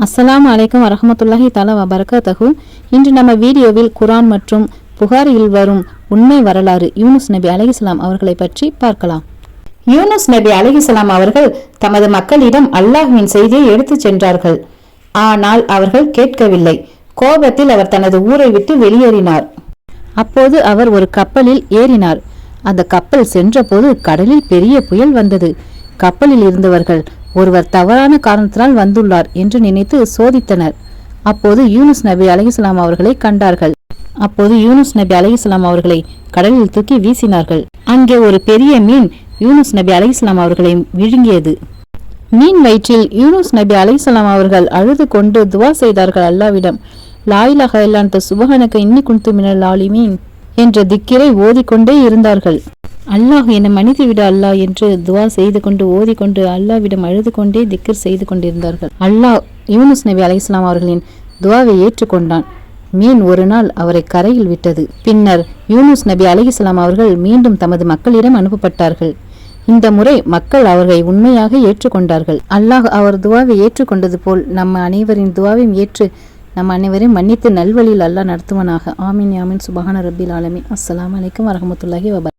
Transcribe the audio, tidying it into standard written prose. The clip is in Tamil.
அஸ்ஸலாமு அலைக்கும் வரஹ்மத்துல்லாஹி தஆலா வபரகாத்துஹு. இன்று நம்ம வீடியோவில் குர்ஆன் மற்றும் புகாரியில் வரும் உண்மை வரலாறு யூனுஸ் நபி அலைஹிஸ்ஸலாம் அவர்களை பற்றி பார்க்கலாம். யூனுஸ் நபி அலைஹிஸ்ஸலாம் அவர்கள் தமது மக்களிடம் அல்லாஹ்வின் செய்தியை எடுத்துச் சென்றார்கள். ஆனால் அவர்கள் கேட்கவில்லை. கோபத்தில் அவர் தனது ஊரை விட்டு வெளியேறினார். அப்போது அவர் ஒரு கப்பலில் ஏறினார். அந்த கப்பல் சென்றபோது கடலில் பெரிய புயல் வந்தது. கப்பலில் இருந்தவர்கள் ஒருவர் தவறான காரணத்தினால் வந்துள்ளார் என்று நினைத்து சோதித்தனர். அப்போது யூனுஸ் நபி அலைஹிஸ்ஸலாம் அவர்களை கண்டார்கள். அப்போது யூனுஸ் நபி அலைஹிஸ்ஸலாம் அவர்களை கடலில் தூக்கி வீசினார்கள். அங்கே ஒரு பெரிய மீன் யூனுஸ் நபி அலைஹிஸ்ஸலாம் அவர்களை விழுங்கியது. மீன் வயிற்றில் யூனுஸ் நபி அலைஹிஸ்ஸலாம் அவர்கள் அழுது கொண்டு துவா செய்தார்கள் அல்லாஹ்விடம். லா இலாஹ இல்லா அன்த சுப்ஹானக இன்னி குன்து மினல் ஸாலிமீன் என்ற திக்கிரை ஓதிக்கொண்டே இருந்தார்கள். அல்லாஹ் என்னை மன்னித்து விட அல்லாஹ் என்று துவா செய்து கொண்டு ஓதிக்கொண்டு அல்லாஹ்விடம் அழுது கொண்டே திக்ர் செய்து கொண்டிருந்தார்கள். அல்லாஹ் யூனுஸ் நபி அலைஹிஸ்ஸலாம் அவர்களின் துவாவை ஏற்றுக்கொண்டான். மீன் ஒரு நாள் அவரை கரையில் விட்டது. பின்னர் யூனுஸ் நபி அலைஹிஸ்ஸலாம் அவர்கள் மீண்டும் தமது மக்களிடம் அனுப்பப்பட்டார்கள். இந்த முறை மக்கள் அவர்களை உண்மையாக ஏற்றுக்கொண்டார்கள். அல்லாஹ் அவர் துவாவை ஏற்றுக்கொண்டது போல் நம்ம அனைவரின் துவாவையும் ஏற்று நம் அனைவரையும் மன்னித்து நல்வழியில் அல்லாஹ் நடத்துவனாக. ஆமீன் ஆமீன். சுப்ஹான ரப்பில் ஆலமீன். அஸ்ஸலாமு அலைக்கும் வரஹ்மத்துல்லாஹி வபரகாத்துஹு.